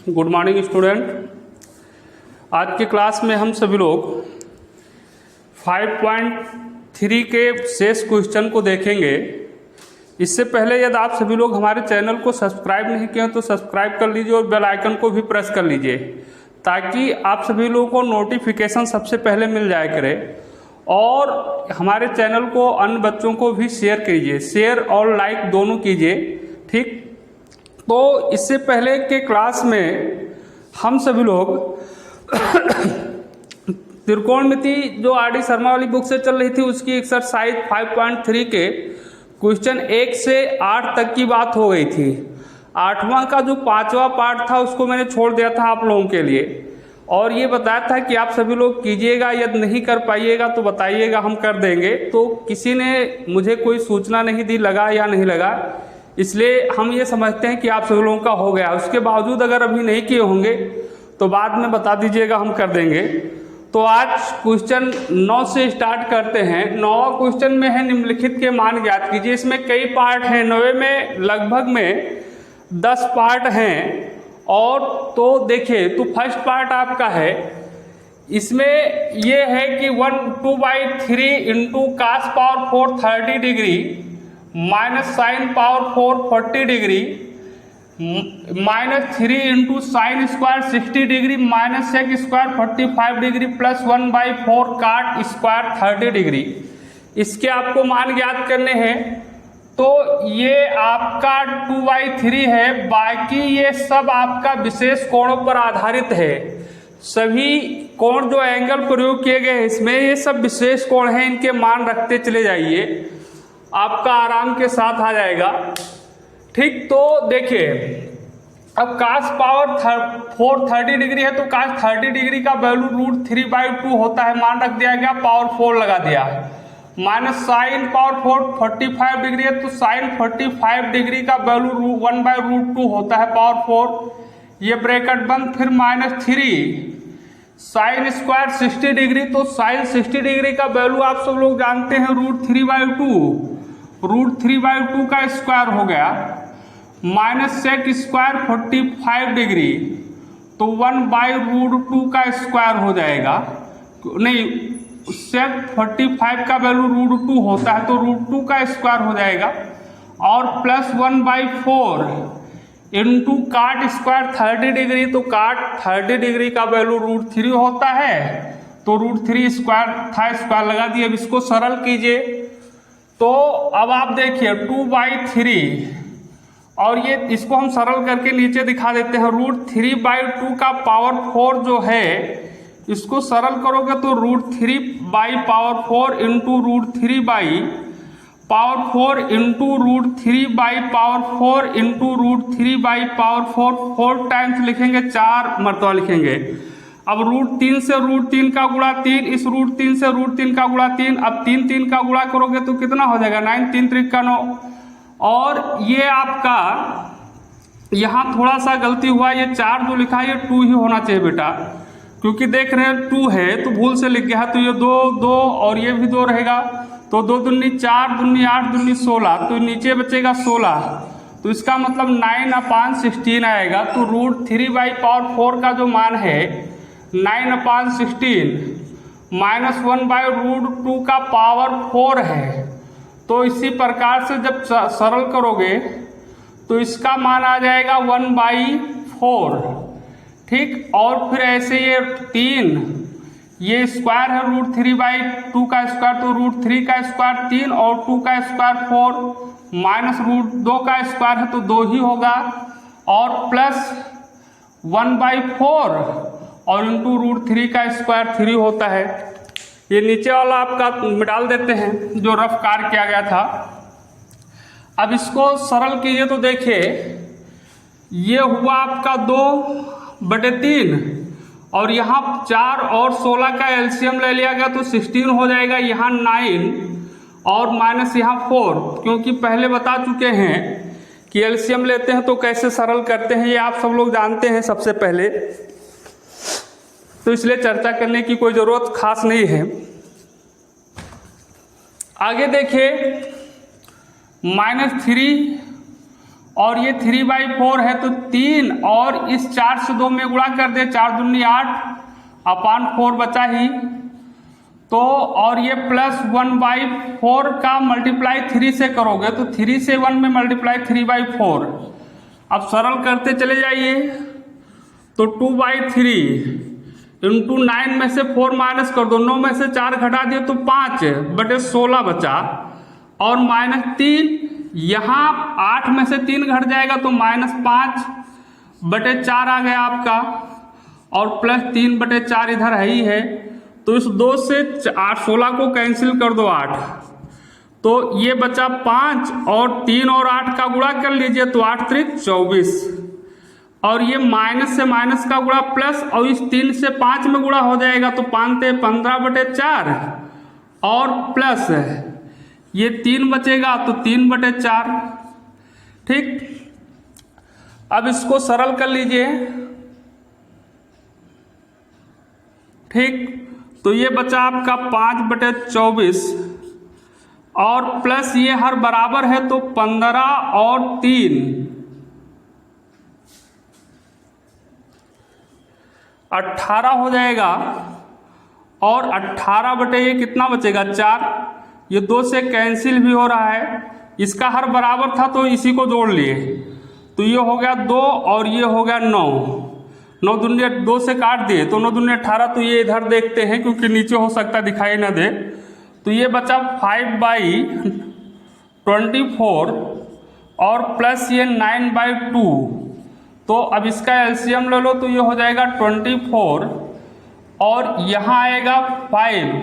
Good morning student. आज की class में हम सभी लोग 5.3 के शेष क्वेश्चन को देखेंगे। इससे पहले यदि आप सभी लोग हमारे चैनल को सब्सक्राइब नहीं किए तो सब्सक्राइब कर लीजिए और बेल आइकन को भी प्रेस कर लीजिए ताकि आप सभी लोगों को नोटिफिकेशन सबसे पहले मिल जाया करे। और हमारे चैनल को अन्य बच्चों को भी शेयर कीजिए, शेयर और लाइक दोनों कीजिए, ठीक। तो इससे पहले के क्लास में हम सभी लोग त्रिकोणमिति जो आर.डी. शर्मा वाली बुक से चल रही थी उसकी एक्सरसाइज 5.3 के क्वेश्चन 1 से 8 तक की बात हो गई थी। 8वां का जो 5वां पार्ट था उसको मैंने छोड़ दिया था आप लोगों के लिए और ये बताया था कि आप सभी लोग कीजिएगा, यदि नहीं कर पाइएगा तो बताइएगा, हम कर देंगे। तो किसी ने मुझे कोई सूचना नहीं दी लगा या नहीं लगा, इसलिए हम ये समझते हैं कि आप सभी लोगों का हो गया। उसके बावजूद अगर अभी नहीं किए होंगे तो बाद में बता दीजिएगा, हम कर देंगे। तो आज क्वेश्चन 9 से स्टार्ट करते हैं। 9वां क्वेश्चन में है निम्नलिखित के मान ज्ञात कीजिए। इसमें कई पार्ट हैं, 9 में लगभग में 10 पार्ट हैं। और तो देखिए, तो फर्स्ट पार्ट आपका है, इसमें ये है कि 2/3 into cos power 4 30 degree minus sine power 4 40 degree -3 into sine square 60 degree minus sec square 45 degree plus 1/4 cot square 30 degree. इसके आपको मान ज्ञात करने हैं। तो ये आपका 2/3 है, बाकी ये सब आपका विशेष कोणों पर आधारित है। सभी कोण जो एंगल प्रयोग किए गए हैं इसमें ये सब विशेष कोण हैं, इनके मान रखते चले जाइए, आपका आराम के साथ आ जाएगा, ठीक। तो देखिए, अब कास पावर 4 30 डिग्री है तो कास 30 डिग्री का वैल्यू √3/2 होता है, मान रख दिया गया, पावर 4 लगा दिया है। माइनस साइन पावर 4 45 डिग्री है तो साइन 45 डिग्री का वैल्यू 1/√2 होता है, पावर 4। ये ब्रैकेट बंद, फिर -3 साइन स्क्वायर 60 डिग्री, तो साइन 60 डिग्री का वैल्यू आप सब लोग जानते हैं √3/2, √3/2 का स्क्वायर हो गया, माइनस सेक स्क्वायर 45 डिग्री तो 1/√2 का स्क्वायर हो जाएगा। नहीं, सेक 45 का वैल्यू √2 होता है तो √2 का स्क्वायर हो जाएगा और प्लस 1/4 इंटू काट स्क्वायर 30 डिग्री, तो काट 30 डिग्री का वैल्यू √3 होता है तो √3 स्क्वायर था, स्क्वायर लगा दिए। अब इसको सरल कीजिए तो अब आप देखिए 2/3 और ये इसको हम सरल करके नीचे दिखा देते हैं। √3/2 का पावर 4 जो है इसको सरल करोगे तो √3/4 इंटू √3/4 इंटू √3/4 इंटू √3/4 4 टाइम्स लिखेंगे, 4 मरतबा लिखेंगे। अब √3 से √3 का गुणा 3, इस √3 से √3 का गुणा 3, अब 3 का गुणा करोगे तो कितना हो जाएगा, 9 3 3 का 9। और ये आपका यहाँ थोड़ा सा गलती हुआ, ये 4 जो लिखा है ये 2 ही होना चाहिए बेटा, क्योंकि देख रहे हैं 2 है तो भूल से लिख गया है, तो ये 2 और ये भी 2 रहेगा, तो 2 दूनी 4 दूनी 8 दूनी 16, तो नीचे बचेगा 16, तो इसका मतलब 9/16 आएगा। तो √3/4 का जो मान है 9/16 माइनस 1/√2 का पावर 4 है। तो इसी प्रकार से जब सरल करोगे तो इसका मान आ जाएगा 1/4, ठीक। और फिर ऐसे ये 3, ये स्क्वायर है √3/2 का स्क्वायर, तो √3 का स्क्वायर 3 और 2 का स्क्वायर 4 माइनस √2 का स्क्वायर है तो 2 ही होगा और प्लस 1/4 और इंटू √3 का स्क्वायर 3 होता है। ये नीचे वाला आपका मिटाल देते हैं जो रफ कार्य किया गया था। अब इसको सरल कीजिए तो देखिए, ये हुआ आपका 2/3 और यहाँ 4 और 16 का एलसीएम ले लिया गया तो 16 हो जाएगा, यहाँ 9 और माइनस यहाँ 4, क्योंकि पहले बता चुके हैं कि एलसीएम लेते हैं तो कैसे सरल करते हैं, ये आप सब लोग जानते हैं सबसे पहले, तो इसलिए चर्चा करने की कोई ज़रूरत खास नहीं है। आगे देखिए, -3 और ये 3/4 है तो 3 और इस 4 से 2 में गुणा कर दे, 4 दूनी 8 अपान 4 बचा ही। तो और ये +1/4 का मल्टीप्लाई 3 से करोगे तो 3 से 1 में मल्टीप्लाई 3/4। अब सरल करते चले जाइए तो 2/3 इंटू 9 में से 4 माइनस कर दो, 9 में से 4 घटा दिए तो 5/16 बचा, और -3 यहाँ 8 में से 3 घट जाएगा तो -5/4 आ गया आपका, और +3/4 इधर है ही है। तो इस 2 से 16 को कैंसिल कर दो 8, तो ये बचा 5 और 3 और 8 का गुणा कर लीजिए तो 8 त्रिक 24, और ये माइनस से माइनस का गुणा प्लस, और इस 3 से 5 में गुणा हो जाएगा तो 5 ते 15/4 और प्लस ये 3 बचेगा तो 3/4। ठीक, अब इसको सरल कर लीजिए। ठीक, तो ये बचा आपका 5/24 और प्लस ये हर बराबर है तो 15 और 3 18 हो जाएगा, और 18 ये कितना बचेगा 4, ये 2 से कैंसिल भी हो रहा है, इसका हर बराबर था तो इसी को जोड़ लिए, तो ये हो गया 2 और ये हो गया 9, 9 दूनी 2 से काट दिए तो 9 दूनी 18, तो ये इधर देखते हैं क्योंकि नीचे हो सकता दिखाई ना दे, तो ये बचा 5/24 और प्लस ये 9/2। तो अब इसका एलसीएम ले लो तो ये हो जाएगा 24 और यहाँ आएगा 5,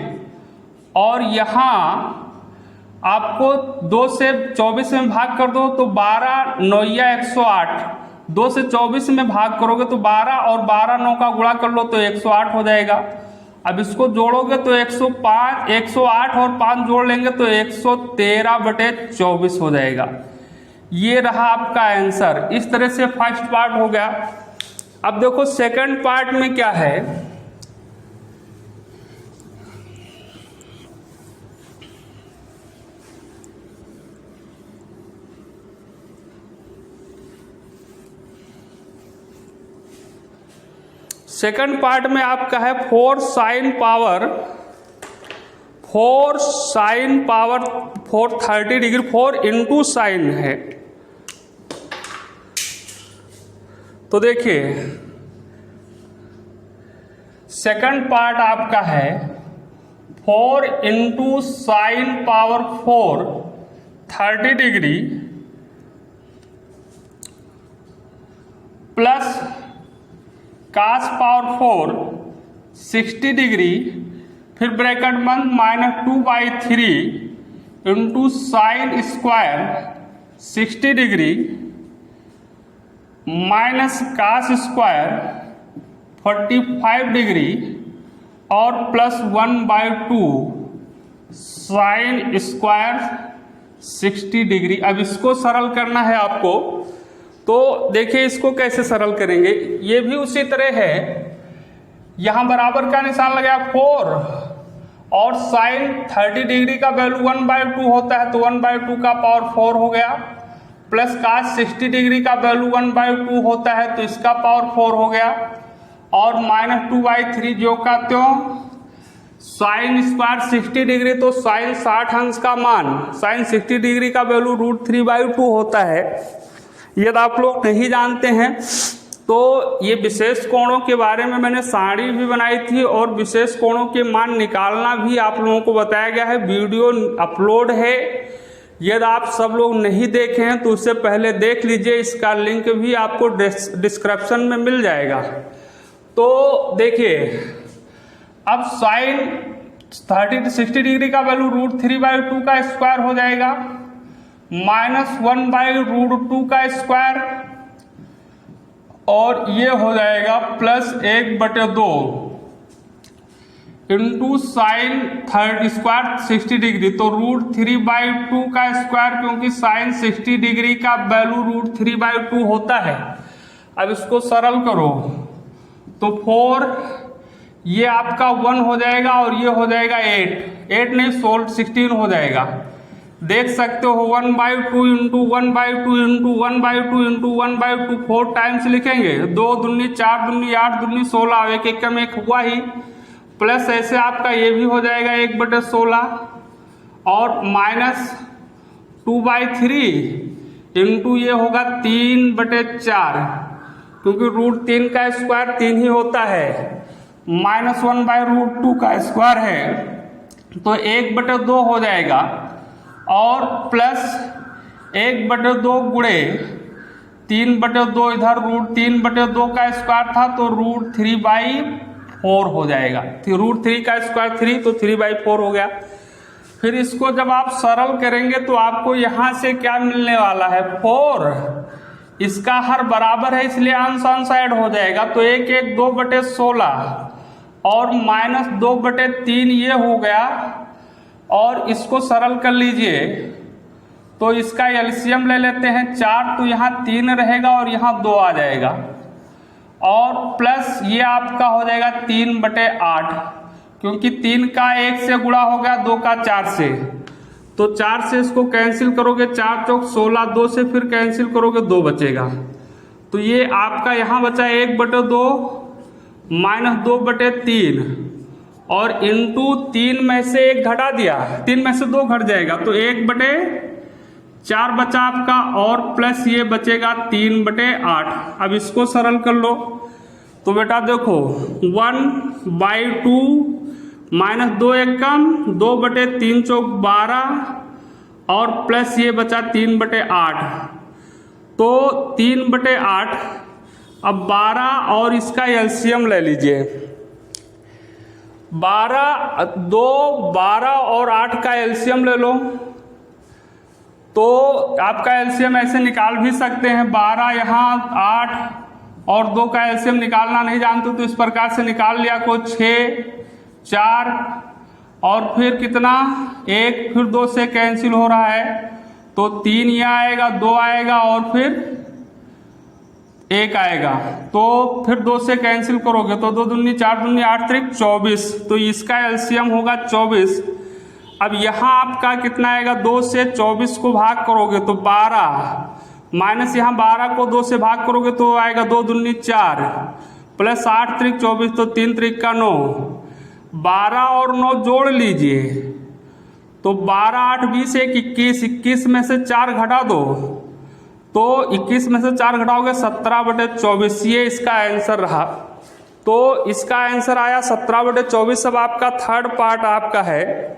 और यहाँ आपको 2 से 24 में भाग कर दो तो 12 9 108, 2 से 24 में भाग करोगे तो 12 और 12 9 का गुणा कर लो तो 108 हो जाएगा। अब इसको जोड़ोगे तो 105 108 और 5 जोड़ लेंगे तो 113/24 हो जाएगा। ये रहा आपका आंसर। इस तरह से फर्स्ट पार्ट हो गया। अब देखो सेकंड पार्ट में क्या है। सेकंड पार्ट में आपका है 4 sin power 430 degree 4 into sine है। तो देखिए सेकंड पार्ट आपका है 4 into sine power 4 30 degree plus cos power 4 60 degree, फिर ब्रैकेट बंद -2/3 into sine square 60 degree minus cos square 45 degree और प्लस 1/2 साइन स्क्वायर 60 डिग्री। अब इसको सरल करना है आपको, तो देखिए इसको कैसे सरल करेंगे। ये भी उसी तरह है, यहाँ बराबर का निशान लगाया 4 और साइन 30 डिग्री का वैल्यू 1/2 होता है तो 1/2 का पावर 4 हो गया, प्लस कास 60 डिग्री का वैल्यू 1/2 होता है तो इसका पावर 4 हो गया, और -2/3 जो का त्यों साइन स्क्वायर 60 डिग्री तो साइन 60 अंश का मान साइन 60 डिग्री का वैल्यू √3/2 होता है। यदि आप लोग नहीं जानते हैं तो ये विशेष कोणों के बारे में मैंने सारणी भी बनाई थी और विशेष कोणों के मान निकालना भी आप लोगों को बताया गया है, वीडियो अपलोड है। यदि आप सब लोग नहीं देखे हैं तो उससे पहले देख लीजिए, इसका लिंक भी आपको डिस्क्रिप्शन में मिल जाएगा। तो देखिए अब साइन 60 डिग्री का वैल्यू √3/2 का स्क्वायर हो जाएगा, -1/√2 का स्क्वायर, और ये हो जाएगा +1/2 इंटू साइन स्क्वायर 60 डिग्री तो √3/2 का स्क्वायर, क्योंकि साइन 60 डिग्री का वैल्यू √3/2 होता है। अब इसको सरल करो तो 4 ये आपका 1 हो जाएगा और ये हो जाएगा 8 नहीं 16 हो जाएगा। देख सकते हो 1/2 इंटू 1/2 इंटू 1/2 इंटू 1/2 4 टाइम्स लिखेंगे। 2 दूनी 4 दूनी 8 दूनी 16, एक एक कम एक हुआ ही, प्लस ऐसे आपका ये भी हो जाएगा 1/16 और माइनस 2/3 इंटू ये होगा 3/4, क्योंकि √3 का स्क्वायर 3 ही होता है, माइनस 1/√2 का स्क्वायर है तो 1/2 हो जाएगा और प्लस 1/2 गुणे 3/2, इधर √3/2 का स्क्वायर था तो √3/4 हो जाएगा। √3 का स्क्वायर 3 तो 3/4 हो गया। फिर इसको जब आप सरल करेंगे तो आपको यहाँ से क्या मिलने वाला है 4, इसका हर बराबर है इसलिए अंश अंश ऐड हो जाएगा तो 1 2/16 और माइनस 2/3 ये हो गया। और इसको सरल कर लीजिए तो इसका एलसीएम ले लेते हैं 4, तो यहाँ 3 रहेगा और यहाँ 2 आ जाएगा और प्लस ये आपका हो जाएगा 3/8, क्योंकि 3 का 1 से गुणा हो गया, 2 का 4 से, तो 4 से इसको कैंसिल करोगे 4 चौक 16, 2 से फिर कैंसिल करोगे 2 बचेगा, तो ये आपका यहाँ बचा 1/2 माइनस 2/3 और इंटू 3 में से 1 घटा दिया, 3 में से 2 घट जाएगा तो 1/4 बचा आपका और प्लस ये बचेगा 3/8। अब इसको सरल कर लो तो बेटा देखो 1/2 माइनस 2 एक कम, 2/3 चौक 12 और प्लस ये बचा 3/8, तो 3/8। अब 12 और इसका एलसीएम ले लीजिए, 12 और 8 का एलसीएम ले लो तो आपका एलसीएम ऐसे निकाल भी सकते हैं, 12 यहाँ 8 और 2 का एलसीएम निकालना नहीं जानते तो इस प्रकार से निकाल लिया को 6 4 और फिर कितना 1, फिर 2 से कैंसिल हो रहा है तो 3 ये आएगा, 2 आएगा और फिर 1 आएगा, तो फिर 2 से कैंसिल करोगे तो 2 दूनी 4 दूनी 8 त्रिक 24, तो इसका एलसीएम होगा 24। अब यहाँ आपका कितना आएगा 2 से 24 को भाग करोगे तो 12 माइनस यहाँ 12 को 2 से भाग करोगे तो आएगा 2 दूनी 4 प्लस 8 त्रिक 24, तो 3 त्रिक का 9, 12 और 9 जोड़ लीजिए तो 12 8 20 1 21, 21 में से 4 घटा दो तो 21 में से 4 घटाओगे 17/24, ये इसका आंसर रहा। तो इसका आंसर आया 17/24। अब आपका थर्ड पार्ट आपका है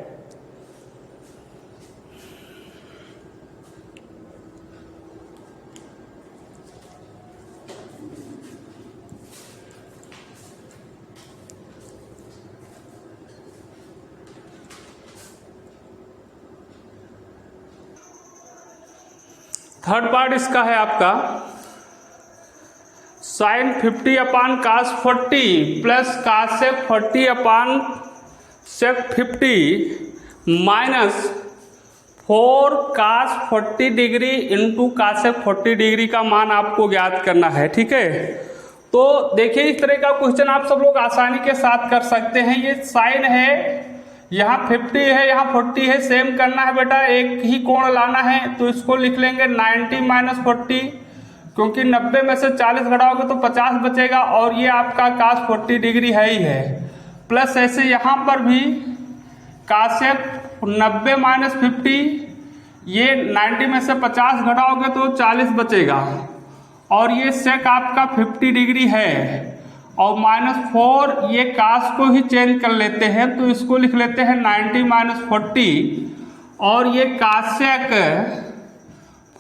थर्ड पार्ट इसका है आपका sine 50/cos 40 plus cosec 40/sec 50 minus 4 cos 40 degree into cosec 40 degree का मान आपको ज्ञात करना है। ठीक है, तो देखिए इस तरह का क्वेश्चन आप सब लोग आसानी के साथ कर सकते हैं। ये साइन है, यहाँ 50 है, यहाँ 40 है, सेम करना है बेटा, एक ही कोण लाना है तो इसको लिख लेंगे 90 - 40, क्योंकि 90 में से 40 घटाओगे तो 50 बचेगा और ये आपका cos 40 डिग्री है ही है। प्लस ऐसे यहाँ पर भी कासेक 90 - 50, ये 90 में से 50 घटाओगे तो 40 बचेगा और ये सेक आपका 50 डिग्री है और -4 ये कास को ही चेंज कर लेते हैं तो इसको लिख लेते हैं 90 - 40 और ये कासेक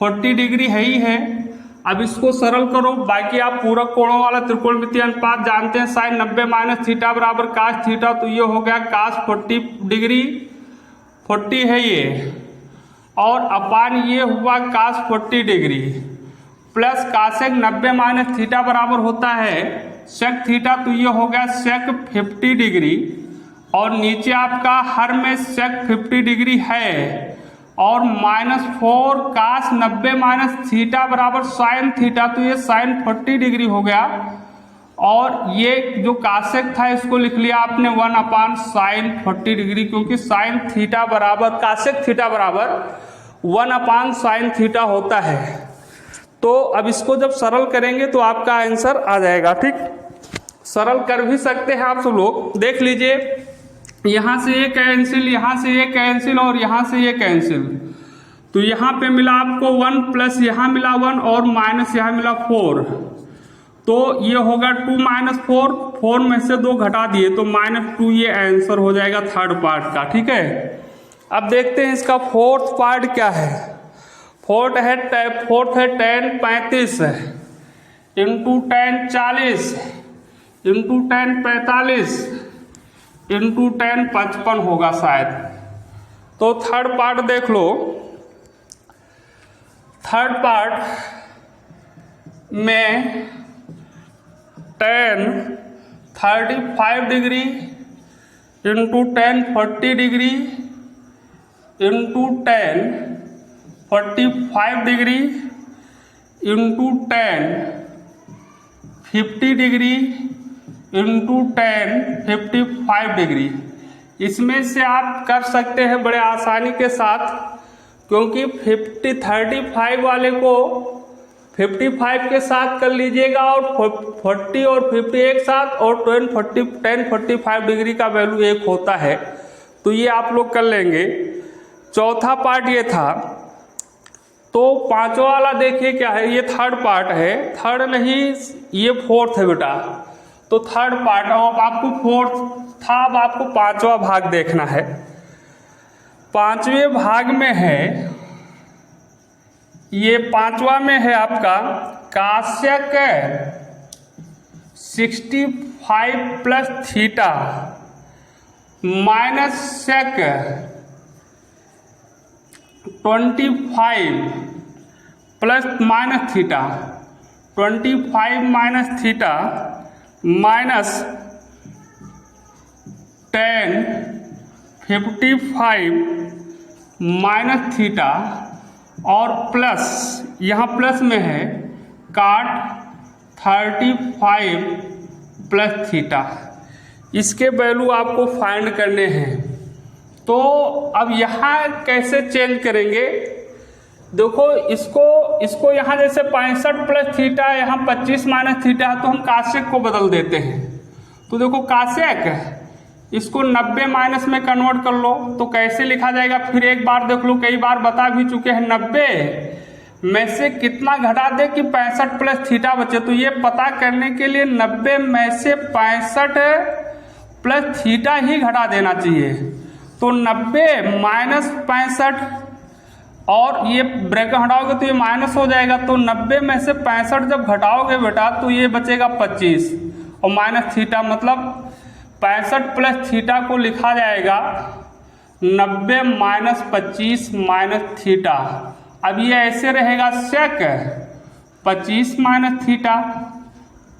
40 डिग्री है ही है। अब इसको सरल करो, बाकी आप पूरक कोणों वाला त्रिकोणमितीय अनुपात जानते हैं, साइन 90 - थीटा बराबर कास थीटा, तो ये हो गया कास 40 डिग्री, 40 है ये और अपान ये हुआ कास 40 डिग्री प्लस कासेक 90 - थीटा बराबर होता है सेक थीटा, तो ये हो गया सेक 50 डिग्री और नीचे आपका हर में सेक 50 डिग्री है और -4 कास 90 - थीटा बराबर साइन थीटा, तो ये साइन 40 डिग्री हो गया और ये जो कासेक था इसको लिख लिया आपने 1/sin 40 डिग्री, क्योंकि साइन थीटा बराबर कासेक थीटा बराबर 1/sin थीटा होता है। तो अब इसको जब सरल करेंगे तो आपका आंसर आ जाएगा। ठीक, सरल कर भी सकते हैं आप सब लोग। देख लीजिए, यहाँ से ये कैंसिल, यहाँ से ये कैंसिल और यहाँ से ये कैंसिल, तो यहाँ पे मिला आपको 1 प्लस यहाँ मिला 1 और माइनस यहाँ मिला 4, तो ये होगा 2 - 4, 4 में से 2 घटा दिए तो -2, ये आंसर हो जाएगा थर्ड पार्ट का। ठीक है, अब देखते हैं इसका फोर्थ पार्ट क्या है। फोर्थ है 10 35 इंटू 10 40 इंटू 10 45 इंटू 10 55 होगा शायद। तो थर्ड पार्ट देख लो। थर्ड पार्ट में 10 35 degree into 10 40 degree into 10 45 degree into 10 50 degree into 10 55 degree. इसमें से आप कर सकते हैं बड़े आसानी के साथ, क्योंकि 35 वाले को 55 के साथ कर लीजिएगा और 40 और 50 एक साथ, और 10 45 डिग्री का वैल्यू 1 होता है, तो ये आप लोग कर लेंगे। चौथा पार्ट ये था। तो पांचवा वाला देखिए क्या है, ये थर्ड पार्ट है, थर्ड नहीं ये फोर्थ है बेटा। तो थर्ड पार्ट, अब आपको फोर्थ था, अब आपको पांचवा भाग देखना है। पांचवें भाग में है, ये पांचवा में है आपका cosec 65 plus theta minus sec 25 plus minus theta, 25 minus theta minus 10 55 minus theta और प्लस, यहाँ प्लस में है काट 35 प्लस थीटा। इसके वैल्यू आपको फाइंड करने हैं। तो अब यहाँ कैसे चेंज करेंगे, देखो इसको यहाँ जैसे 65 प्लस थीटा, यहाँ 25 माइनस थीटा है, तो हम कासेक को बदल देते हैं। तो देखो कासेक, इसको 90 माइनस में कन्वर्ट कर लो, तो कैसे लिखा जाएगा फिर एक बार देख लो, कई बार बता भी चुके हैं। 90 में से कितना घटा दे कि 65 प्लस थीटा बचे, तो ये पता करने के लिए 90 में से 65 प्लस थीटा ही घटा देना चाहिए। तो 90 माइनस 65 और ये ब्रैकेट हटाओगे तो ये माइनस हो जाएगा, तो 90 में से 65 जब घटाओगे बेटा तो ये बचेगा 25 और माइनस थीटा, मतलब 65 प्लस थीटा को लिखा जाएगा 90 माइनस 25 माइनस थीटा। अब ये ऐसे रहेगा सेक 25 माइनस थीटा।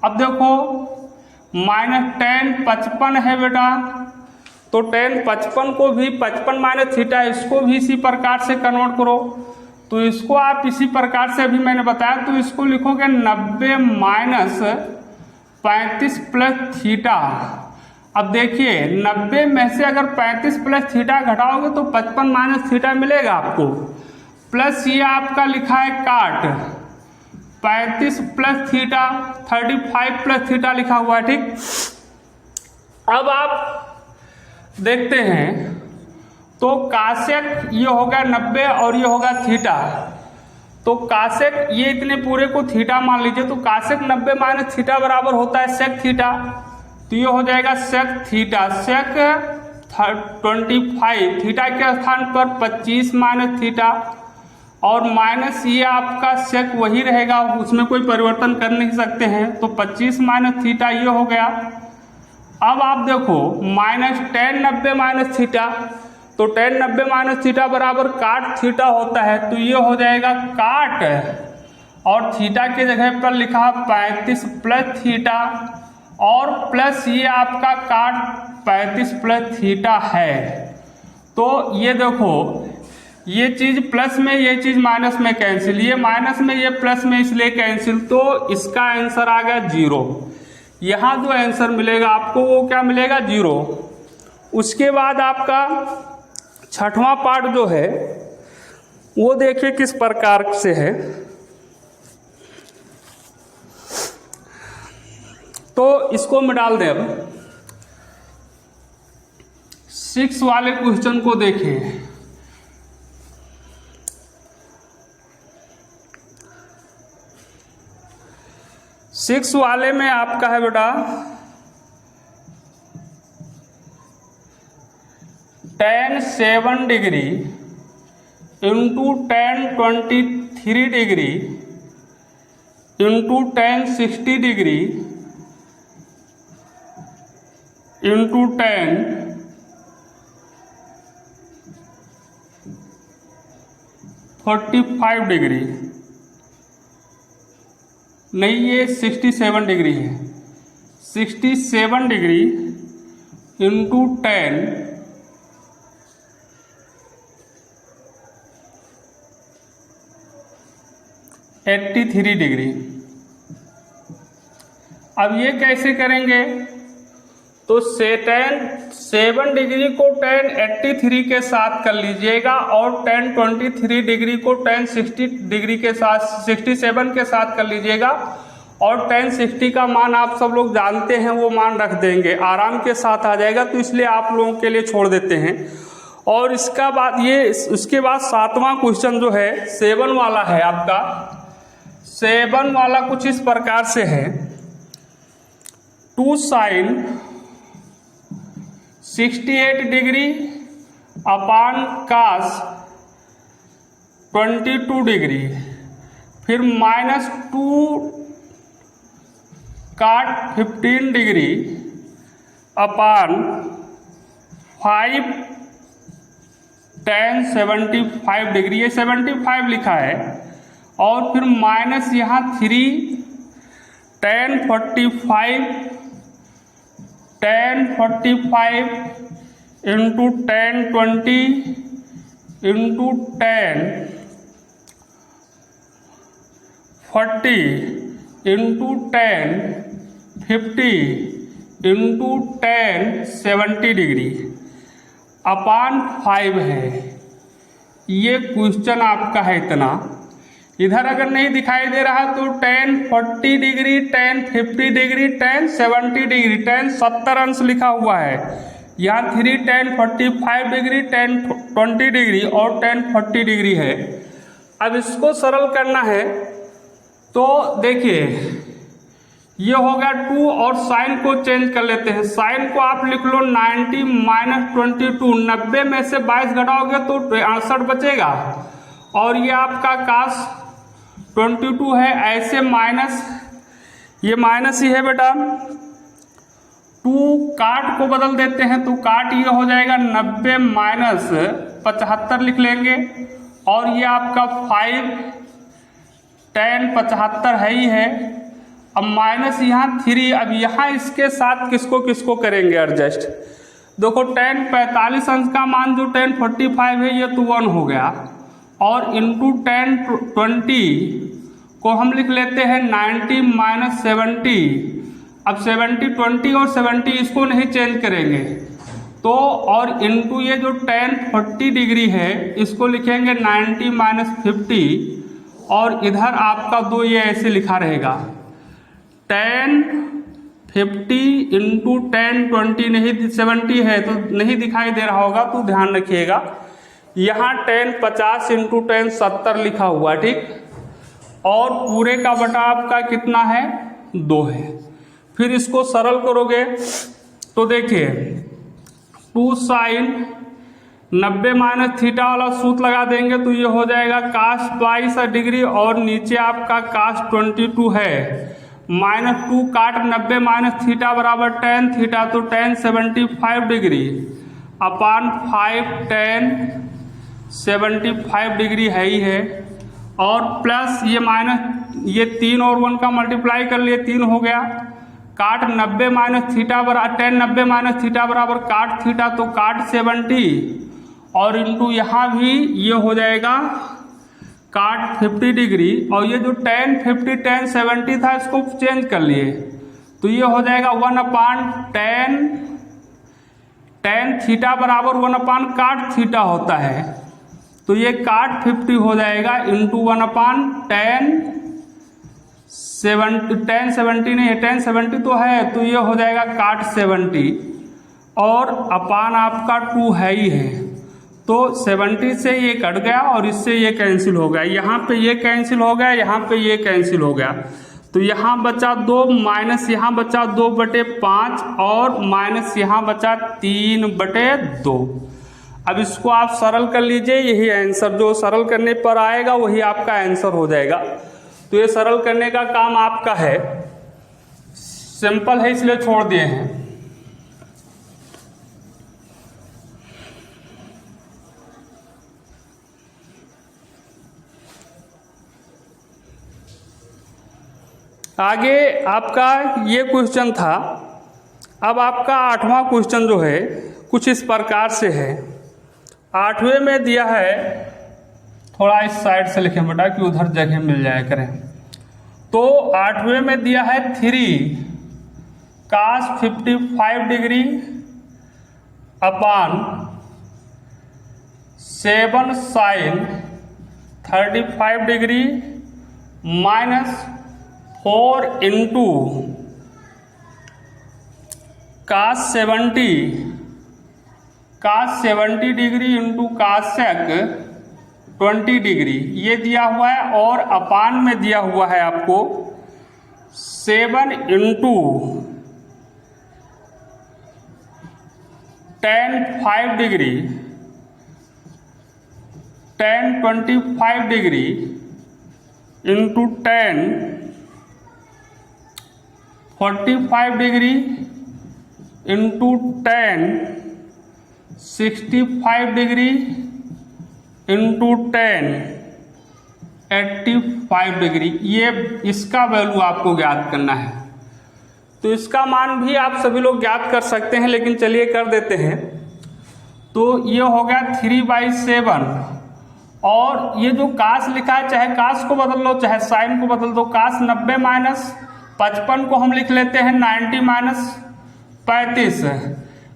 अब देखो -10 55 है बेटा, तो 10 55 को भी 55 माइनस थीटा, इसको भी इसी प्रकार से कन्वर्ट करो। तो इसको आप इसी प्रकार से अभी मैंने बताया, तो इसको लिखोगे 90 माइनस 35 प्लस थीटा। अब देखिए 90 में से अगर 35 प्लस थीटा घटाओगे तो 55 माइनस थीटा मिलेगा आपको, प्लस ये आपका लिखा है cot 35 plus theta 35 plus theta लिखा हुआ है। ठीक, अब आप देखते हैं तो कासेक ये होगा 90 और ये होगा थीटा, तो कासेक ये इतने पूरे को थीटा मान लीजिए, तो कासेक 90 माइनस थीटा बराबर होता है सेक थीटा, तो ये हो जाएगा सेक थीटा, सेक 25 थीटा के स्थान पर 25 माइनस थीटा और माइनस ये आपका सेक वही रहेगा, उसमें कोई परिवर्तन कर नहीं सकते हैं, तो 25 माइनस थीटा ये हो गया। अब आप देखो -10 90 माइनस थीटा, तो 10 90 माइनस थीटा बराबर काट थीटा होता है, तो ये हो जाएगा काट और थीटा के जगह पर लिखा 35 प्लस थीटा और प्लस ये आपका काट 35 प्लस थीटा है। तो ये देखो ये चीज़ प्लस में, ये चीज़ माइनस में कैंसिल, ये माइनस में ये प्लस में, इसलिए कैंसिल, तो इसका आंसर आ गया 0। यहाँ जो आंसर मिलेगा आपको वो क्या मिलेगा 0। उसके बाद आपका छठवां पार्ट जो है वो देखिए किस प्रकार से है। तो इसको मैं डाल दें। अब 6 वाले क्वेश्चन को देखें। सिक्स वाले में आपका है बेटा 10 7 degree into 10 23 degree into 10 60 degree into 10 45 degree, नहीं ये 67 डिग्री है। 67 डिग्री इंटू 10 83 डिग्री। अब ये कैसे करेंगे? तो 7 डिग्री को 10 83 के साथ कर लीजिएगा और 10 23 डिग्री को 10 60 डिग्री के साथ 67 के साथ कर लीजिएगा और 10 60 का मान आप सब लोग जानते हैं, वो मान रख देंगे, आराम के साथ आ जाएगा। तो इसलिए आप लोगों के लिए छोड़ देते हैं। और इसका बाद ये उसके बाद 7वां क्वेश्चन जो है 7 वाला है आपका। 7 वाला कुछ इस प्रकार से है। 2 sin 68 डिग्री अपान cos 22 डिग्री, फिर -2 cot 15 degree upon 5 tan 75 degree, ये 75 लिखा है। और फिर माइनस यहाँ 3 tan 45 into 10 20 into 10 40 into 10 50 into 10 70 degree upon 5 है। ये क्वेश्चन आपका है इतना। इधर अगर नहीं दिखाई दे रहा तो 10 40 डिग्री 10 50 डिग्री 10 70 डिग्री 10 70 अंश लिखा हुआ है। यहाँ 3 10 45 डिग्री 10 20 डिग्री और 10 40 डिग्री है। अब इसको सरल करना है तो देखिए ये होगा 2 और साइन को चेंज कर लेते हैं। साइन को आप लिख लो 90 - 22, 90 में से 22 घटाओगे तो 68 बचेगा। और ये आपका cos 22 है, ऐसे माइनस, ये माइनस ही है बेटा। 2 काट को बदल देते हैं तो काट ये हो जाएगा 90 माइनस 75 लिख लेंगे। और ये आपका 5 tan 75 है ही है। अब माइनस यहाँ 3, अब यहाँ इसके साथ किसको किसको करेंगे एडजस्ट। देखो tan 45 अंश का मान जो tan 45 है ये तो 1 हो गया। और इंटू 10 20 को हम लिख लेते हैं 90 - 70। अब 70 20 और 70 इसको नहीं चेंज करेंगे तो, और इंटू ये जो tan 40 डिग्री है इसको लिखेंगे 90 - 50। और इधर आपका 2 ये ऐसे लिखा रहेगा tan 50 इंटू 10 20, नहीं 70 है तो नहीं दिखाई दे रहा होगा तो ध्यान रखिएगा। यहाँ tan 50 इंटू 10 70 लिखा हुआ, ठीक। और पूरे का बटा आपका कितना है 2 है। फिर इसको सरल करोगे तो देखिए 2 sin 90 माइनस थीटा वाला सूत्र लगा देंगे तो ये हो जाएगा cos 22 डिग्री और नीचे आपका cos 22 है। -2 काट 90 माइनस थीटा बराबर tan थीटा तो tan 75 degree upon 5 tan 75 degree है ही है। और प्लस ये माइनस ये 3 और 1 का मल्टीप्लाई कर लिए 3 हो गया। काट 90 माइनस थीटा बराबर tan 90 माइनस थीटा बराबर काट थीटा तो काट 70 और इंटू यहाँ भी ये हो जाएगा काट 50 डिग्री। और ये जो tan 50 tan 70 था इसको चेंज कर लिए तो ये हो जाएगा 1 अपान tan थीटा बराबर 1 अपान काट थीटा होता है तो ये काट 50 हो जाएगा इंटू 1/10 1070 नहीं है, 1070 तो है, तो ये हो जाएगा काट 70 और अपान आपका 2 है ही है, तो 70 से ये कट गया और इससे ये कैंसिल हो गया, यहाँ पे ये कैंसिल हो गया, यहाँ पे ये कैंसिल हो गया, तो यहाँ बचा 2 माइनस यहाँ बचा 2/5 और माइनस यहाँ बचा 3/2। अब इसको आप सरल कर लीजिए, यही आंसर जो सरल करने पर आएगा वही आपका आंसर हो जाएगा। तो ये सरल करने का काम आपका है, सिंपल है इसलिए छोड़ दिए हैं। आगे आपका ये क्वेश्चन था। अब आपका 8वां क्वेश्चन जो है कुछ इस प्रकार से है। 8वें में दिया है, थोड़ा इस साइड से लिखें बेटा कि उधर जगह मिल जाया करें। तो 8वें में दिया है 3 cos 55 डिग्री अपान 7 sin 35 degree minus 4 into cos 70 degree into cosec 20 degree ये दिया हुआ है, और अपान में दिया हुआ है आपको 7 into tan 5 degree tan 25 degree into tan 45 degree into tan 65 degree into tan 85 degree, ये इसका वैल्यू आपको ज्ञात करना है। तो इसका मान भी आप सभी लोग ज्ञात कर सकते हैं, लेकिन चलिए कर देते हैं। तो ये हो गया 3/7, और ये जो कास लिखा है, चाहे कास को बदल लो चाहे साइन को बदल दो। कास 90 माइनस 55 को हम लिख लेते हैं 90 माइनस 35,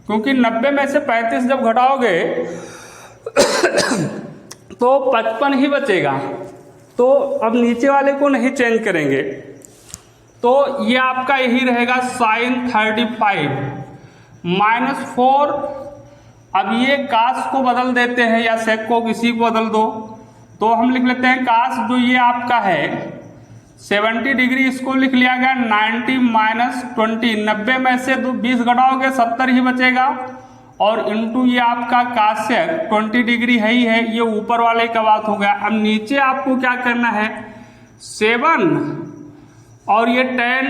क्योंकि 90 में से 35 जब घटाओगे तो 55 ही बचेगा, तो अब नीचे वाले को नहीं चेंज करेंगे। तो ये आपका यही रहेगा sin 35 माइनस 4। अब ये कास को बदल देते हैं या सेक को, किसी को बदल दो, तो हम लिख लेते हैं कास जो ये आपका है 70 डिग्री, इसको लिख लिया गया 90 माइनस 20। 90 में से 20 घटाओगे 70 ही बचेगा, और इंटू ये आपका कासेक 20 डिग्री है ही है, ये ऊपर वाले का बात हो गया। अब नीचे आपको क्या करना है, 7 और ये tan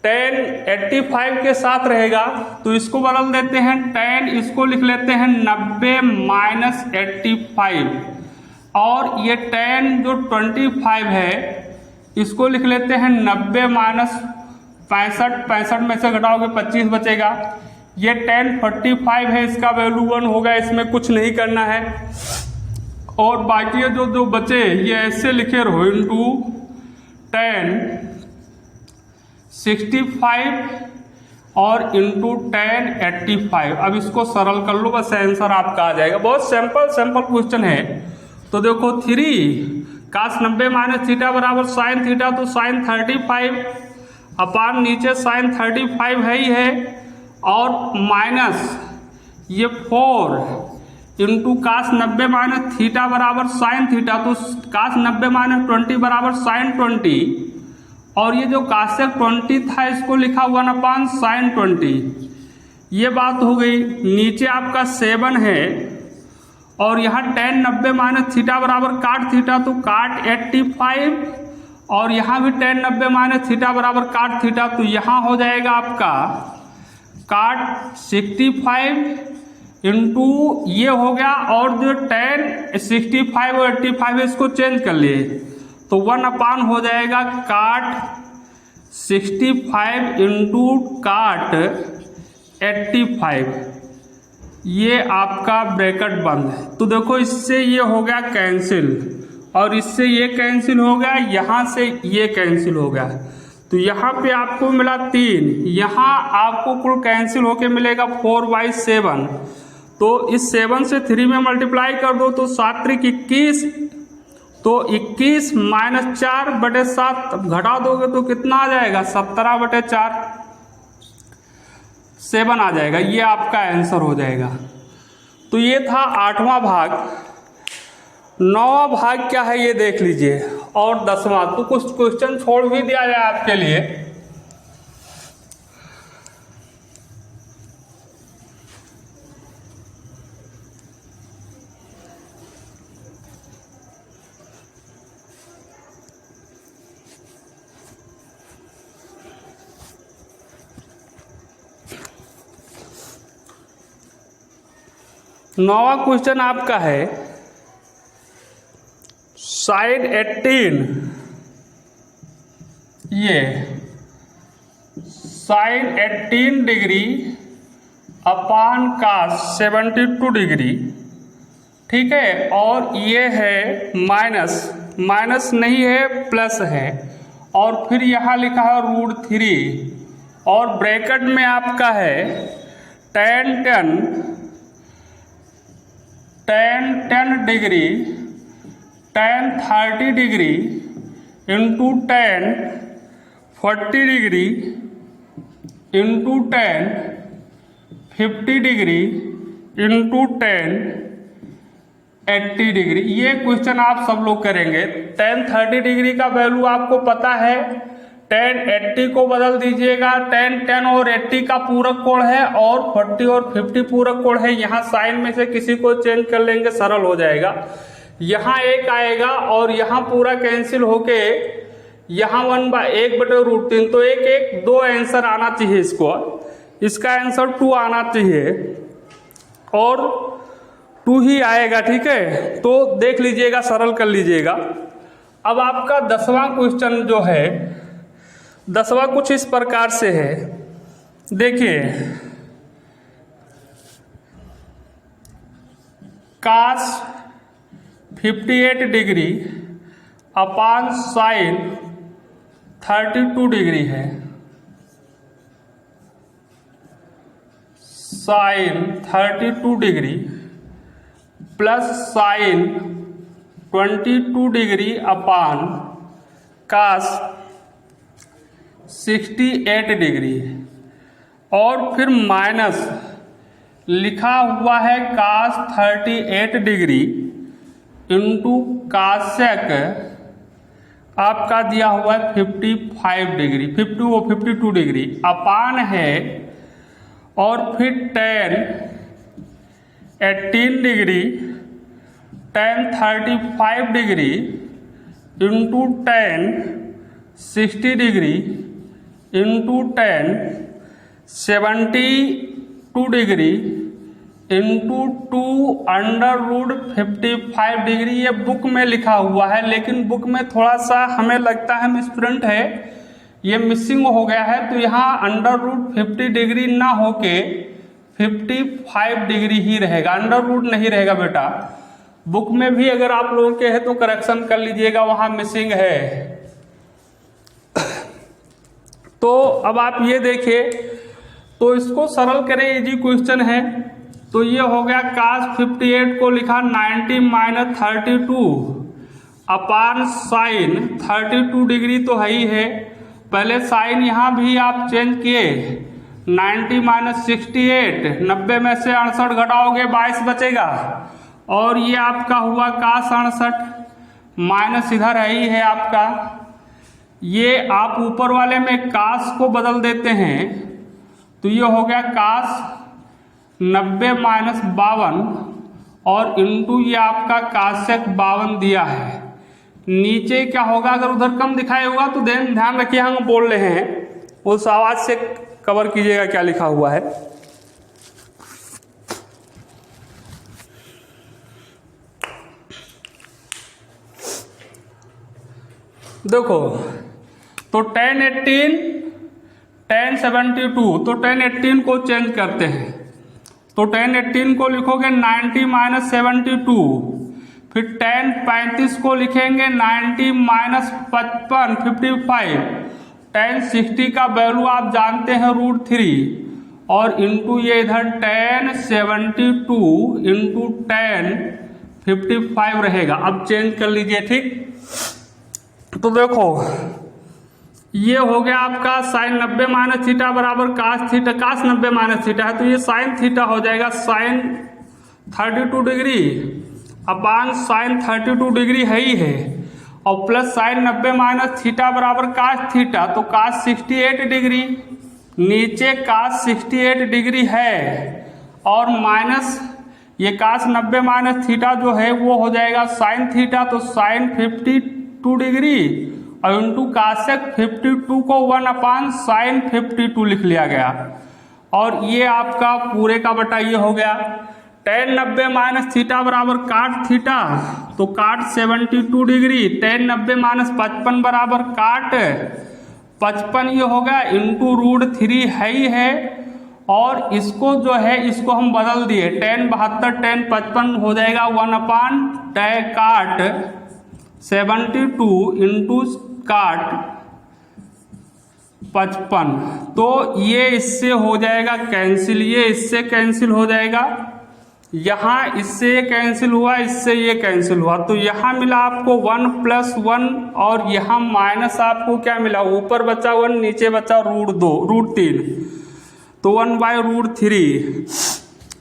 85 के साथ रहेगा, तो इसको बदल देते हैं tan, इसको लिख लेते हैं 90 माइनस 85, और ये tan जो 25 है इसको लिख लेते हैं 90 माइनस 65 में से घटाओगे 25 बचेगा। ये tan 45 है, इसका वैल्यू 1 होगा, इसमें कुछ नहीं करना है। और बाकी जो बचे ये ऐसे लिखे रहो इंटू tan 65 और इंटू tan 85। अब इसको सरल कर लो, बस आंसर आपका आ जाएगा। बहुत सिंपल क्वेश्चन है। तो देखो 3 cos 90 माइनस थीटा बराबर साइन थीटा, तो साइन 35 अपान नीचे साइन 35 है ही है, और माइनस ये 4 इंटू cos 90 माइनस थीटा बराबर साइन थीटा, तो cos 90 माइनस 20 बराबर साइन 20, और ये जो cosec 20 था इसको लिखा 1 साइन 20। ये बात हो गई। नीचे आपका 7 है, और यहाँ tan 90 माइनस थीटा बराबर काट थीटा, तो काट 85, और यहाँ भी tan 90 माइनस थीटा बराबर काट थीटा, तो यहाँ हो जाएगा आपका काट 65 इंटू ये हो गया, और जो tan 65 और 85 है इसको चेंज कर लिए, तो 1 हो जाएगा काट 65 इंटू काट 85। ये आपका ब्रैकेट बंद है। तो देखो इससे ये हो गया कैंसिल, और इससे ये कैंसिल हो गया, यहाँ से ये कैंसिल हो गया, तो यहाँ पे आपको मिला 3, यहाँ आपको कुल कैंसिल होके मिलेगा 4/7। तो इस 7 से 3 में मल्टीप्लाई कर दो तो 7 त्रिक 21, तो 21 माइनस 4/7 घटा दोगे तो कितना आ जाएगा 17/4, 7 आ जाएगा। ये आपका आंसर हो जाएगा। तो ये था 8वां भाग। 9वां भाग क्या है ये देख लीजिए, और 10वां। तो कुछ क्वेश्चन छोड़ भी दिया जाए आपके लिए। नौवां क्वेश्चन आपका है साइन 18, ये साइन 18 डिग्री अपान कास 72 डिग्री, ठीक है। और ये है माइनस नहीं है प्लस है, और फिर यहाँ लिखा है √3, और ब्रैकेट में आपका है tan degree tan 30 degree into tan 40 degree into tan 50 degree into tan 80 degree. ये क्वेश्चन आप सब लोग करेंगे। tan 30 डिग्री का वैल्यू आपको पता है, tan 80 को बदल दीजिएगा, tan 10 और 80 का पूरक कोण है, और 40 और 50 पूरक कोण है। यहाँ साइन में से किसी को चेंज कर लेंगे, सरल हो जाएगा। यहाँ 1 आएगा और यहाँ पूरा कैंसिल होके यहाँ 1/1/√3, तो 1 2 आंसर आना चाहिए इसको। इसका आंसर 2 आना चाहिए, और 2 ही आएगा, ठीक है। तो देख लीजिएगा, सरल कर लीजिएगा। अब आपका 10वां क्वेश्चन जो है, 10वां कुछ इस प्रकार से है, देखिए। Cos 58 degree upon sine 32 degree है। Sine 32 degree plus sine 22 degree upon cos 68 degree, और फिर माइनस लिखा हुआ है कास 38 डिग्री इंटू कासेक आपका दिया हुआ है 55 डिग्री, 52 डिग्री अपान है, और फिर tan 18 degree tan 35 degree into tan 60 degree into tan 72 degree into 2√55 degree. ये बुक में लिखा हुआ है, लेकिन बुक में थोड़ा सा हमें लगता है मिसप्रिंट है, ये मिसिंग हो गया है। तो यहाँ √50 डिग्री ना होके 55 डिग्री ही रहेगा, √ नहीं रहेगा बेटा। बुक में भी अगर आप लोगों के है तो करेक्शन कर लीजिएगा, वहाँ मिसिंग है। तो अब आप ये देखिए, तो इसको सरल करें, इजी क्वेश्चन है। तो ये हो गया कास 58 को लिखा 90 - 32 अपान साइन 32 डिग्री तो है ही है। पहले साइन यहाँ भी आप चेंज किए, 90 - 68, 90 में से 68 घटाओगे 22 बचेगा, और ये आपका हुआ कास 68, माइनस इधर है ही है आपका। ये आप ऊपर वाले में कास को बदल देते हैं, तो ये हो गया कास 90 - 52, और इंटू ये आपका कासेक 52 दिया है। नीचे क्या होगा, अगर उधर कम दिखाया होगा तो ध्यान रखिए हम बोल रहे हैं, उस आवाज से कवर कीजिएगा क्या लिखा हुआ है। देखो, तो tan 18 tan 72, तो tan 18 को चेंज करते हैं। तो tan 18 को लिखोगे 90 - 72, फिर tan 35 को लिखेंगे 90 - 55 55, tan 60 का वैल्यू आप जानते हैं √3, और इंटू ये इधर tan 72 इंटू tan 55 रहेगा। अब चेंज कर लीजिए, ठीक। तो देखो ये हो गया आपका साइन 90 माइनस थीटा बराबर cos theta, cos 90 minus theta है तो ये साइन थीटा हो जाएगा sine 32 degree upon sine 32 degree है ही है, और प्लस साइन 90 माइनस थीटा बराबर कास थीटा, तो कास 68 डिग्री, नीचे कास 68 डिग्री है और माइनस ये कास 90 माइनस थीटा जो है वो हो जाएगा साइन थीटा, तो साइन 52 डिग्री और इंटू कासेक 52 को 1 अपान साइन 52 लिख लिया गया। और ये आपका पूरे का बटा ये हो गया tan 90 माइनस थीटा बराबर काट थीटा, तो काट 72 डिग्री, tan 90 माइनस 55 बराबर काट 55 ये हो गया इंटू √3 है ही है, और इसको जो है इसको हम बदल दिए tan 72 tan 55 हो जाएगा 1 अपान काट 72 इंटू काट 55, तो ये इससे हो जाएगा कैंसिल, ये इससे कैंसिल हो जाएगा, यहाँ इससे ये कैंसिल हुआ, इससे ये कैंसिल हुआ, तो यहाँ मिला आपको 1 + 1 और यहाँ माइनस आपको क्या मिला, ऊपर बचा 1 नीचे बचा √3, तो 1/√3,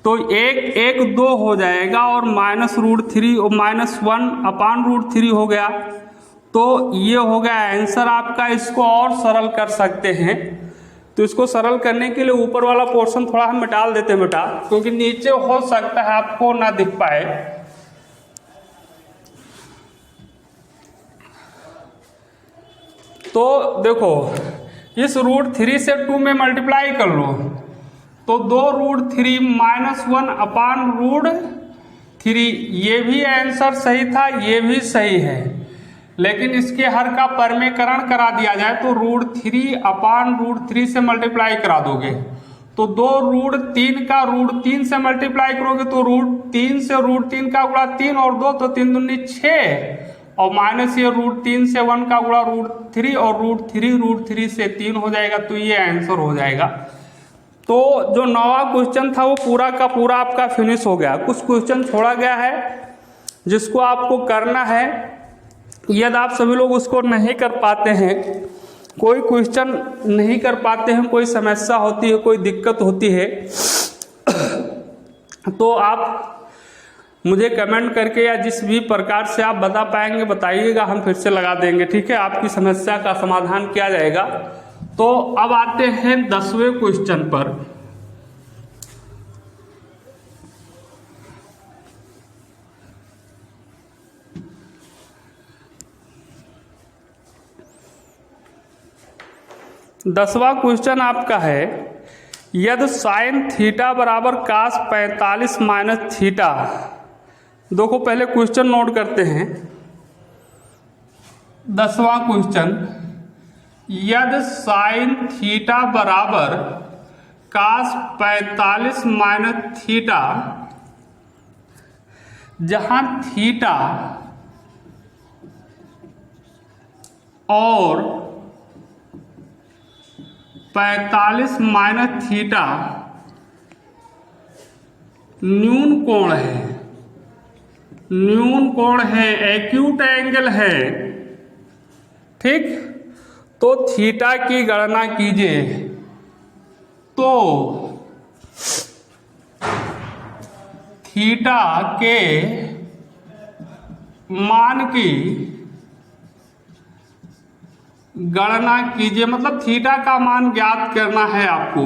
तो 1 2 हो जाएगा और माइनस √3 और -1 अपान √3 हो गया। तो ये हो गया आंसर आपका। इसको और सरल कर सकते हैं, तो इसको सरल करने के लिए ऊपर वाला पोर्शन थोड़ा हम मिटा देते हैं बेटा, क्योंकि नीचे हो सकता है आपको ना दिख पाए। तो देखो इस √3 से 2 में मल्टीप्लाई कर लो, तो 2√3 -1 अपान √3, ये भी आंसर सही था, ये भी सही है, लेकिन इसके हर का परमेकरण करा दिया जाए तो √3 अपान √3 से मल्टीप्लाई करा दोगे, तो 2√3 का √3 से मल्टीप्लाई करोगे तो √3 से √3 का गुणा 3 और 2 तो 3 दूनी 6, और माइनस ये √3 से 1 का गुणा √3 और √3 से 3 हो जाएगा, तो ये आंसर हो जाएगा। तो जो 9वां क्वेश्चन था वो पूरा का पूरा आपका फिनिश हो गया। कुछ क्वेश्चन छोड़ा गया है जिसको आपको करना है, यदि आप सभी लोग उसको नहीं कर पाते हैं, कोई क्वेश्चन नहीं कर पाते हैं, कोई समस्या होती है, कोई दिक्कत होती है, तो आप मुझे कमेंट करके या जिस भी प्रकार से आप बता पाएंगे बताइएगा, हम फिर से लगा देंगे, ठीक है, आपकी समस्या का समाधान किया जाएगा। तो अब आते हैं 10वें क्वेश्चन पर। दसवां क्वेश्चन आपका है, यदि साइन थीटा बराबर कास 45 माइनस थीटा, देखो पहले क्वेश्चन नोट करते हैं। 10वां क्वेश्चन, यदि साइन थीटा बराबर कास 45 माइनस थीटा, जहां थीटा और 45 माइनस थीटा न्यून कोण है, न्यून कोण है, एक्यूट एंगल है, ठीक। तो थीटा की गणना कीजिए, तो थीटा के मान की गणना कीजिए, मतलब थीटा का मान ज्ञात करना है आपको।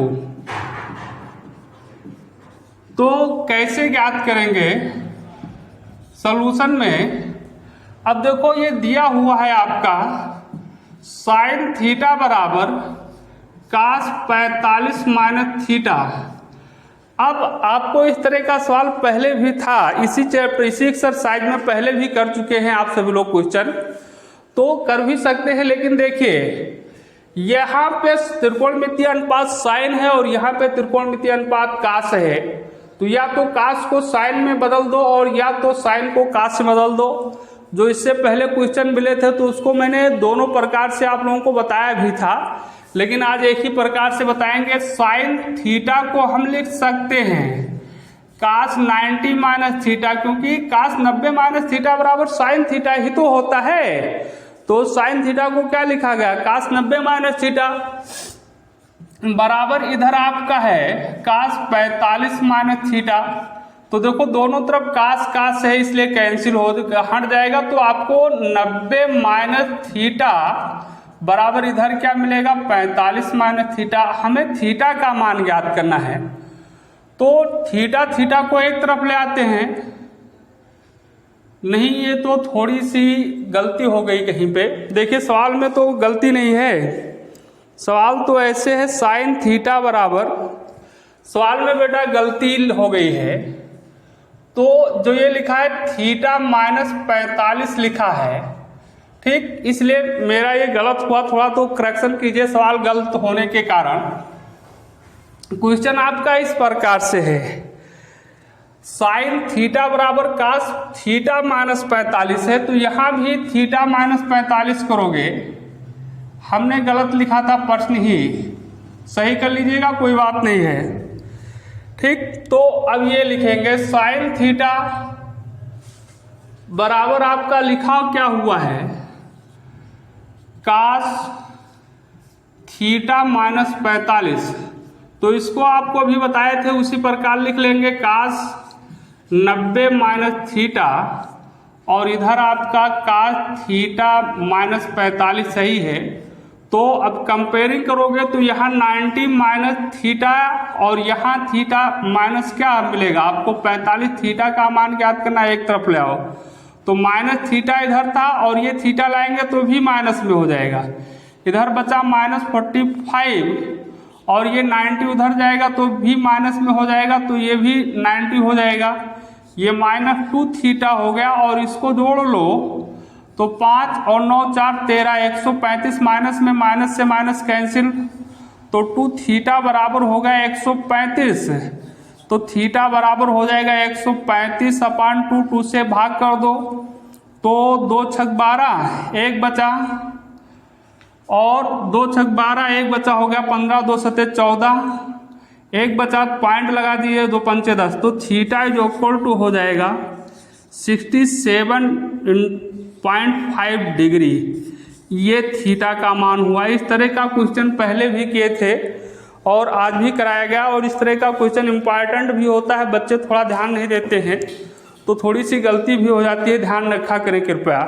तो कैसे ज्ञात करेंगे सॉल्यूशन में, अब देखो ये दिया हुआ है आपका साइन थीटा बराबर कास 45 माइनस थीटा। अब आपको इस तरह का सवाल पहले भी था, इसी चैप्टर इसी एक्सरसाइज में पहले भी कर चुके हैं आप सभी लोग क्वेश्चन, तो कर भी सकते हैं। लेकिन देखिए यहाँ पे त्रिकोणमितीय अनुपात साइन है और यहाँ पे त्रिकोणमितीय अनुपात कास है, तो या तो कास को साइन में बदल दो और या तो साइन को कास से बदल दो। जो इससे पहले क्वेश्चन मिले थे तो उसको मैंने दोनों प्रकार से आप लोगों को बताया भी था, लेकिन आज एक ही प्रकार से बताएंगे। साइन थीटा को हम लिख सकते हैं cos 90 माइनस थीटा, क्योंकि cos 90 माइनस थीटा बराबर साइन थीटा ही तो होता है। तो साइन थीटा को क्या लिखा गया, cos 90 माइनस थीटा बराबर इधर आपका है cos 45 माइनस थीटा। तो देखो दोनों तरफ cos है इसलिए कैंसिल हट जाएगा, तो आपको 90 माइनस थीटा बराबर इधर क्या मिलेगा 45 माइनस थीटा। हमें थीटा का मान ज्ञात करना है, तो थीटा को एक तरफ ले आते हैं। नहीं, ये तो थोड़ी सी गलती हो गई कहीं पे। देखिए सवाल में तो गलती नहीं है, सवाल तो ऐसे है साइन थीटा बराबर, सवाल में बेटा गलती हो गई है। तो जो ये लिखा है थीटा माइनस 45 लिखा है, ठीक, इसलिए मेरा ये गलत हुआ, थोड़ा तो करेक्शन कीजिए सवाल गलत होने के कारण। क्वेश्चन आपका इस प्रकार से है, साइन थीटा बराबर cos थीटा माइनस 45 है, तो यहाँ भी थीटा माइनस 45 करोगे। हमने गलत लिखा था प्रश्न ही, सही कर लीजिएगा, कोई बात नहीं है, ठीक। तो अब ये लिखेंगे साइन थीटा बराबर आपका लिखा क्या हुआ है cos थीटा माइनस 45। तो इसको आपको अभी बताए थे उसी प्रकार लिख लेंगे cos 90 माइनस थीटा, और इधर आपका cos थीटा माइनस 45 सही है। तो अब कंपेयरिंग करोगे तो यहाँ 90 माइनस थीटा और यहाँ थीटा माइनस क्या मिलेगा आपको 45, थीटा का मान ज्ञात करना, एक तरफ ले आओ। तो माइनस थीटा इधर था और ये थीटा लाएंगे तो भी माइनस में हो जाएगा, इधर बचा माइनस 45 और ये 90 उधर जाएगा तो भी माइनस में हो जाएगा, तो ये भी 90 हो जाएगा। ये -2 थीटा हो गया और इसको जोड़ लो तो 5 और 9 4 13 135, माइनस में माइनस से माइनस कैंसिल, तो 2 थीटा बराबर हो गया 135। तो थीटा बराबर हो जाएगा 135/2, 2 से भाग कर दो तो 2 छक 12 एक बचा, और 2 छक 12 एक बचा हो गया 15, 2 सते 14 एक बचा, पॉइंट लगा दिए, 2 पंचे 10। तो थीटा इज इक्वल टू हो जाएगा 67.5 डिग्री। ये थीटा का मान हुआ। इस तरह का क्वेश्चन पहले भी किए थे और आज भी कराया गया, और इस तरह का क्वेश्चन इम्पॉर्टेंट भी होता है, बच्चे थोड़ा ध्यान नहीं देते हैं तो थोड़ी सी गलती भी हो जाती है, ध्यान रखा करें कृपया।